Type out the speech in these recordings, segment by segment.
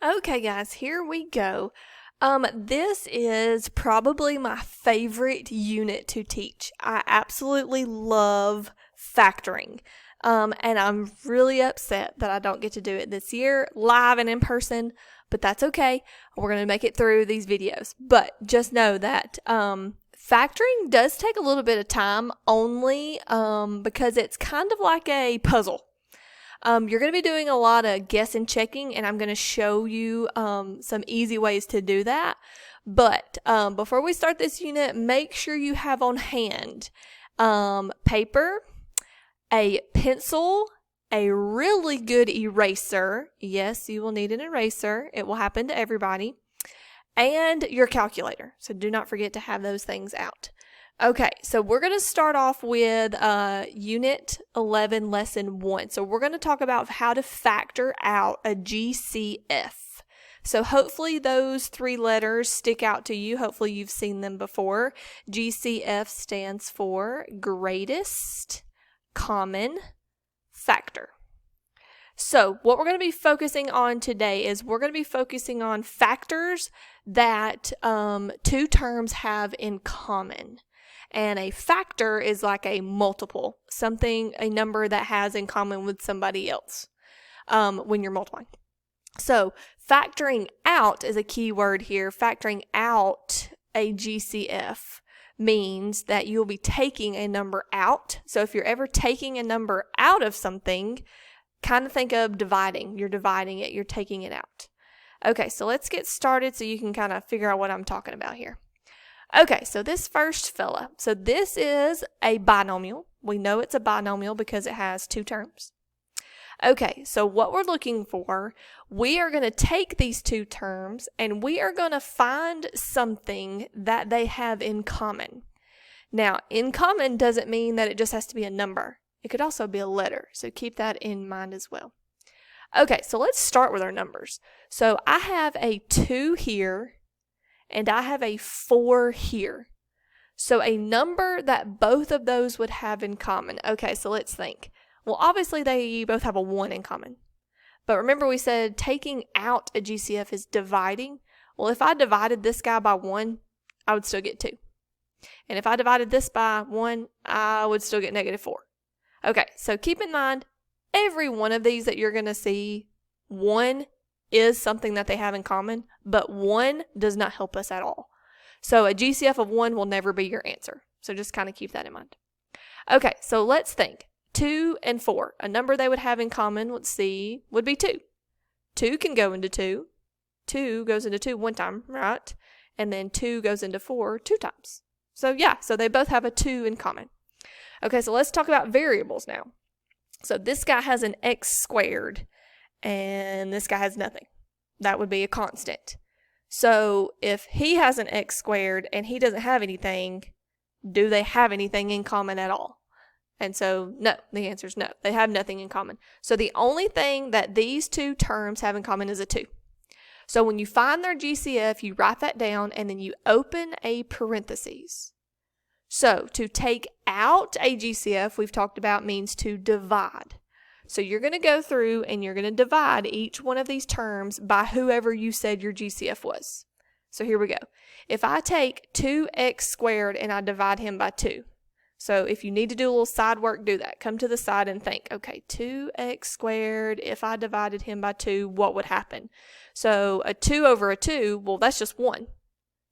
Okay, guys, here we go. This is probably my favorite unit to teach. I absolutely love factoring. And I'm really upset that I don't get to do it this year live and in person, but that's okay. We're going to make it through these videos. But just know that factoring does take a little bit of time only because it's kind of like a puzzle. You're going to be doing a lot of guess and checking, and I'm going to show you some easy ways to do that. But before we start this unit, make sure you have on hand paper, a pencil, a really good eraser. Yes, you will need an eraser. It will happen to everybody. And your calculator. So do not forget to have those things out. Okay, so we're going to start off with Unit 11, Lesson 1. So we're going to talk about how to factor out a GCF. So hopefully those three letters stick out to you. Hopefully you've seen them before. GCF stands for Greatest Common Factor. So what we're going to be focusing on today is we're going to be focusing on factors that two terms have in common. And a factor is like a multiple, a number that has in common with somebody else when you're multiplying. So factoring out is a key word here. Factoring out a GCF means that you'll be taking a number out. So if you're ever taking a number out of something, kind of think of dividing. You're dividing it, you're taking it out. Okay, so let's get started so you can kind of figure out what I'm talking about here. Okay, so this first fella. So this is a binomial. We know it's a binomial because it has two terms. Okay, so what we're looking for, we are going to take these two terms and we are going to find something that they have in common. Now, in common doesn't mean that it just has to be a number. It could also be a letter, so keep that in mind as well. Okay, so let's start with our numbers. So I have a 2 here, and I have a 4 here. So a number that both of those would have in common. Okay, so let's think. Well, obviously they both have a 1 in common. But remember we said taking out a GCF is dividing. Well, if I divided this guy by 1, I would still get 2. And if I divided this by 1, I would still get -4. Okay, so keep in mind, every one of these that you're going to see, 1 is something that they have in common, but 1 does not help us at all. So a GCF of 1 will never be your answer. So just kind of keep that in mind. Okay, so let's think. 2 and 4, a number they would have in common, let's see, would be 2. 2 can go into 2. 2 goes into 2 one time, right? And then 2 goes into 4 2 times. So yeah, so they both have a 2 in common. Okay, so let's talk about variables now. So this guy has an x squared, and this guy has nothing. That would be a constant. So if he has an x squared and he doesn't have anything, do they have anything in common at all? And so no, the answer is no. They have nothing in common. So the only thing that these two terms have in common is a 2. So when you find their GCF, you write that down and then you open a parentheses. So to take out a GCF, we've talked about, means to divide. So you're going to go through and you're going to divide each one of these terms by whoever you said your GCF was. So here we go. If I take 2x squared and I divide him by 2. So if you need to do a little side work, do that. Come to the side and think, okay, 2x squared, if I divided him by 2, what would happen? So a 2 over a 2, well, that's just 1.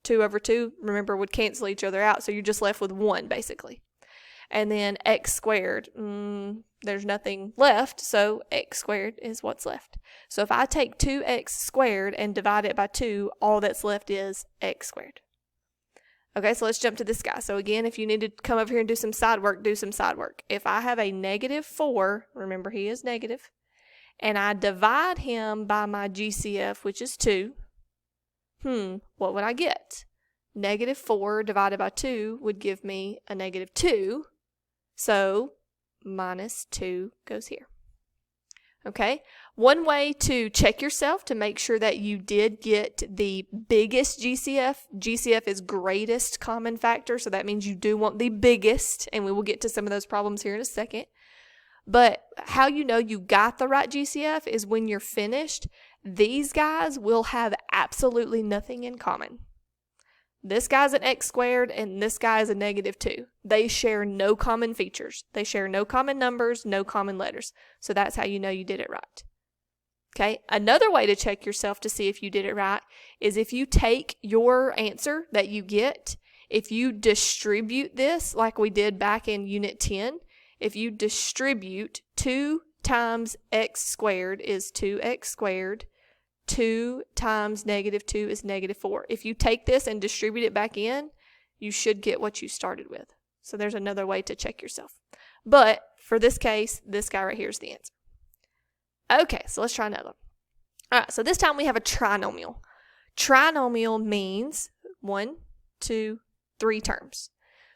2 over 2, remember, would cancel each other out, so you're just left with 1, basically. And then x squared, there's nothing left, so x squared is what's left. So if I take 2x squared and divide it by 2, all that's left is x squared. Okay, so let's jump to this guy. So again, if you need to come over here and do some side work, do some side work. If I have a -4, remember he is negative, and I divide him by my GCF, which is 2, what would I get? -4 divided by 2 would give me a -2. So -2 goes here. Okay, one way to check yourself to make sure that you did get the biggest GCF. GCF is greatest common factor, so that means you do want the biggest, and we will get to some of those problems here in a second. But how you know you got the right GCF is when you're finished, these guys will have absolutely nothing in common. This guy's an x squared and this guy is a -2. They share no common features. They share no common numbers, no common letters. So that's how you know you did it right. Okay, another way to check yourself to see if you did it right is if you take your answer that you get, if you distribute this like we did back in Unit 10, if you distribute 2 times x squared is 2x squared, 2 times -2 is -4. If you take this and distribute it back in, you should get what you started with. So there's another way to check yourself. But for this case, this guy right here is the answer. Okay, so let's try another one. All right, so this time we have a trinomial. Trinomial means 1, 2, 3 terms.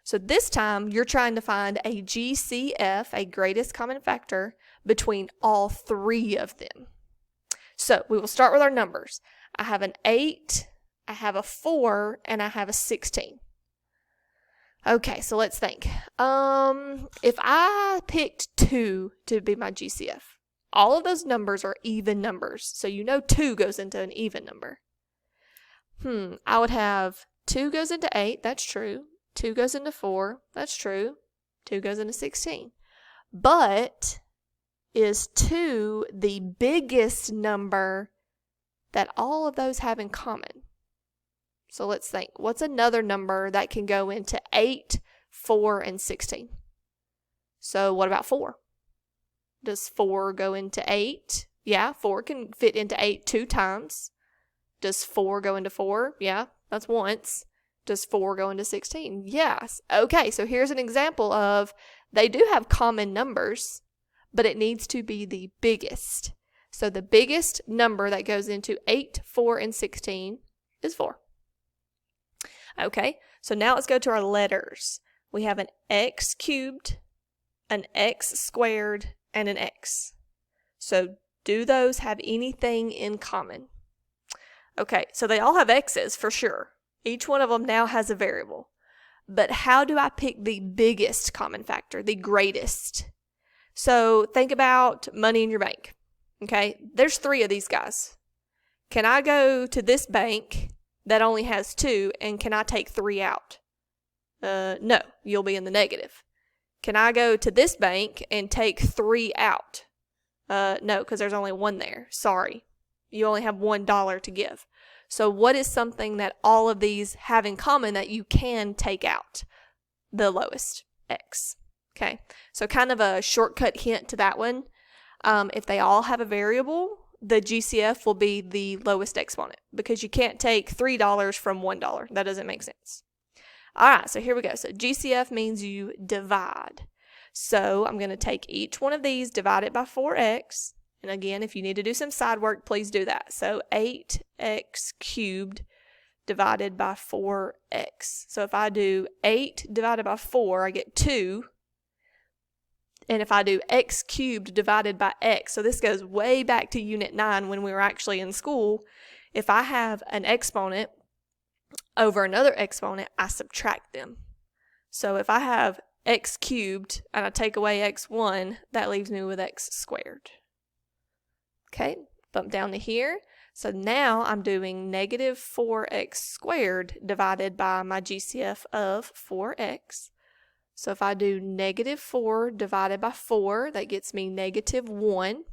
So this time you're trying to find a GCF, a greatest common factor, between all 3 of them. So we will start with our numbers. I have an 8, I have a 4, and I have a 16. Okay, so let's think. If I picked 2 to be my GCF, all of those numbers are even numbers. So you know 2 goes into an even number. I would have 2 goes into 8, that's true. 2 goes into 4, that's true. 2 goes into 16. But is 2 the biggest number that all of those have in common? So let's think. What's another number that can go into 8, 4, and 16? So what about 4? Does 4 go into 8? Yeah, 4 can fit into 8 2 times. Does 4 go into 4? Yeah, that's once. Does 4 go into 16? Yes. Okay, so here's an example of they do have common numbers, but it needs to be the biggest. So the biggest number that goes into 8, 4, and 16 is 4. Okay, so now let's go to our letters. We have an x cubed, an x squared, and an x. So do those have anything in common? Okay, so they all have x's for sure. Each one of them now has a variable. But how do I pick the biggest common factor, the greatest? So think about money in your bank. Okay, there's 3 of these guys. Can I go to this bank that only has 2 and can I take 3 out? No, you'll be in the negative. Can I go to this bank and take 3 out? No, because there's only 1 there. Sorry. You only have $1 to give. So what is something that all of these have in common that you can take out? The lowest, x. Okay, so kind of a shortcut hint to that one. If they all have a variable, the GCF will be the lowest exponent because you can't take $3 from $1. That doesn't make sense. All right, so here we go. So GCF means you divide. So I'm going to take each one of these, divide it by 4x. And again, if you need to do some side work, please do that. So 8x cubed divided by 4x. So if I do 8 divided by 4, I get 2. And if I do x cubed divided by x, so this goes way back to Unit 9 when we were actually in school. If I have an exponent over another exponent, I subtract them. So if I have x cubed and I take away x1, that leaves me with x squared. Okay, bump down to here. So now I'm doing -4x squared divided by my GCF of 4x. So if I do -4 divided by 4, that gets me -1.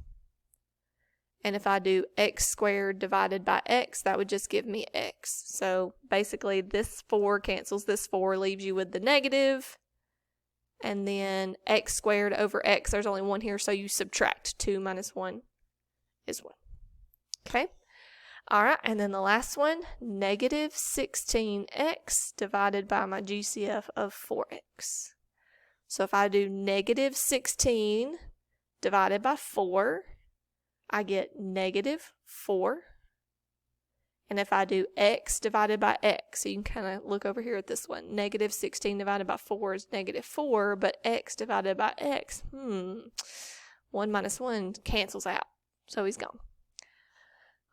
And if I do x squared divided by x, that would just give me x. So basically this 4 cancels this 4, leaves you with the negative. And then x squared over x, there's only 1 here, so you subtract 2 minus 1 is 1. Okay? All right, and then the last one, -16x divided by my GCF of 4x. So if I do -16 divided by 4, I get -4. And if I do x divided by x, so you can kind of look over here at this one, -16 divided by 4 is -4, but x divided by x, 1 minus 1 cancels out. So he's gone.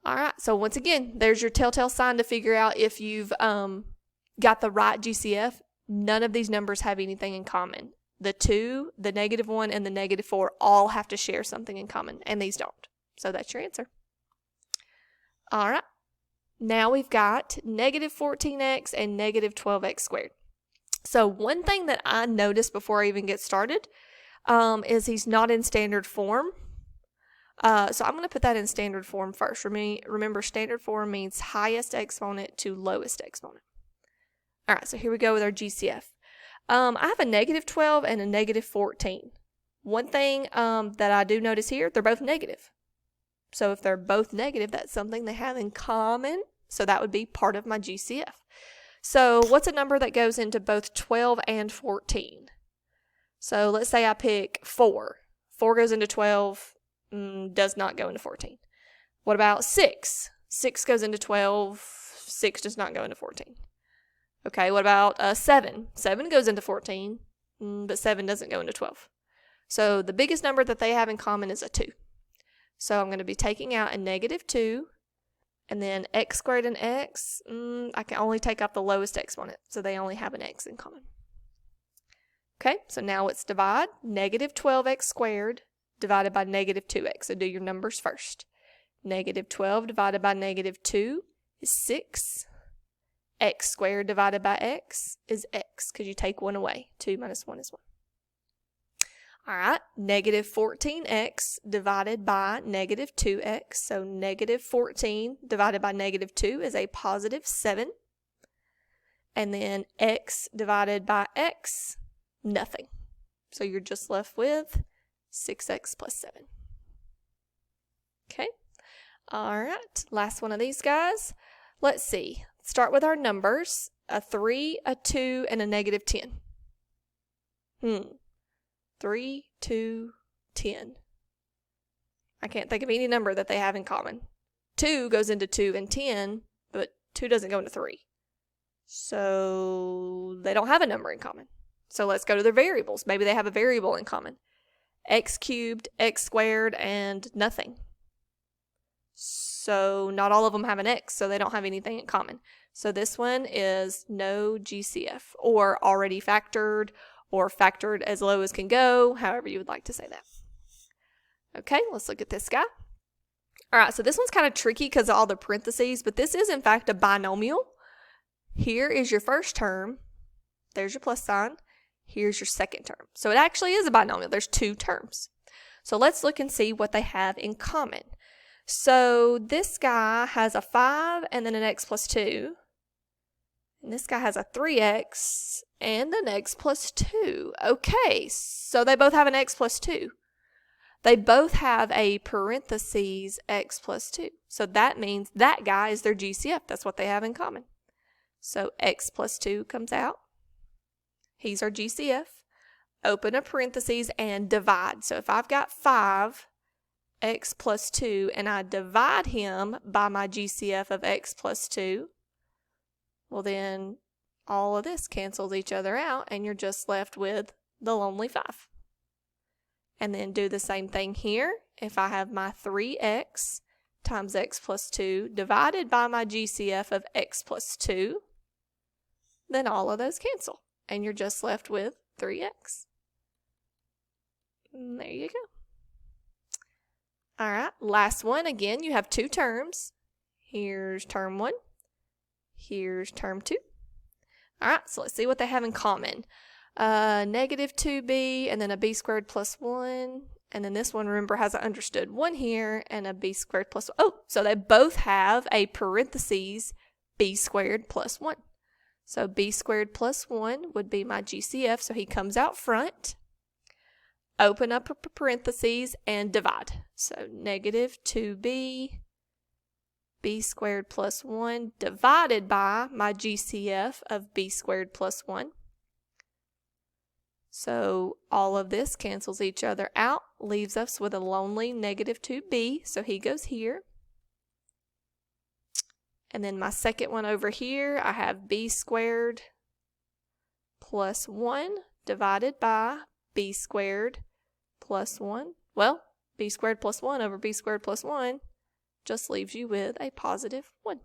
All right, so once again, there's your telltale sign to figure out if you've got the right GCF. None of these numbers have anything in common. The 2, the -1, and the -4 all have to share something in common, and these don't. So that's your answer. All right. Now we've got negative 14x and negative 12x squared. So one thing that I noticed before I even get started is he's not in standard form. So I'm going to put that in standard form first. Remember, standard form means highest exponent to lowest exponent. All right, so here we go with our GCF. I have a negative 12 and a negative 14. One thing that I do notice here, they're both negative. So if they're both negative, that's something they have in common. So that would be part of my GCF. So what's a number that goes into both 12 and 14? So let's say I pick 4. 4 goes into 12, does not go into 14. What about 6? 6 goes into 12, 6 does not go into 14. Okay, what about 7? 7 goes into 14, but 7 doesn't go into 12. So the biggest number that they have in common is a 2. So I'm going to be taking out a negative 2, and then x squared and x, I can only take out the lowest exponent, so they only have an x in common. Okay, so now let's divide. Negative 12x squared divided by negative 2x. So do your numbers first. Negative 12 divided by negative 2 is 6. X squared divided by x is x, because you take 1 away. 2 minus 1 is 1. All right, negative 14x divided by negative 2x. So negative 14 divided by negative 2 is a positive 7. And then x divided by x, nothing. So you're just left with 6x plus 7. Okay, all right, last one of these guys. Let's see. Start with our numbers, a 3, a 2, and a negative 10. 3, 2, 10. I can't think of any number that they have in common. 2 goes into 2 and 10, but 2 doesn't go into 3. So they don't have a number in common. So let's go to their variables. Maybe they have a variable in common. X cubed, x squared, and nothing. So not all of them have an x, so they don't have anything in common. So this one is no GCF, or already factored, or factored as low as can go, however you would like to say that. Okay, let's look at this guy. All right, so this one's kind of tricky because of all the parentheses, but this is in fact a binomial. Here is your first term. There's your plus sign. Here's your second term. So it actually is a binomial. There's 2 terms. So let's look and see what they have in common. So this guy has a 5 and then an x plus 2. And this guy has a 3x and an x plus 2. Okay, so they both have an x plus 2. They both have a parentheses x plus 2. So that means that guy is their GCF. That's what they have in common. So x plus 2 comes out. He's our GCF. Open a parentheses and divide. So if I've got 5 x plus 2 and I divide him by my GCF of x plus 2, well then all of this cancels each other out and you're just left with the lonely 5. And then do the same thing here. If I have my 3x times x plus 2 divided by my GCF of x plus 2, then all of those cancel. And you're just left with 3x. And there you go. All right, last one. Again, you have 2 terms. Here's term 1. Here's term 2. All right, so let's see what they have in common. Negative 2b and then a b squared plus 1. And then this one, remember, has an understood 1 here and a b squared plus 1. Oh, so they both have a parentheses b squared plus 1. So b squared plus 1 would be my GCF, so he comes out front. Open up a parentheses and divide. So negative 2b, b squared plus 1 divided by my GCF of b squared plus 1. So all of this cancels each other out, leaves us with a lonely negative 2b, so he goes here. And then my second one over here, I have b squared plus 1 divided by b squared plus 1. Well, b squared plus 1 over b squared plus 1 just leaves you with a positive 1.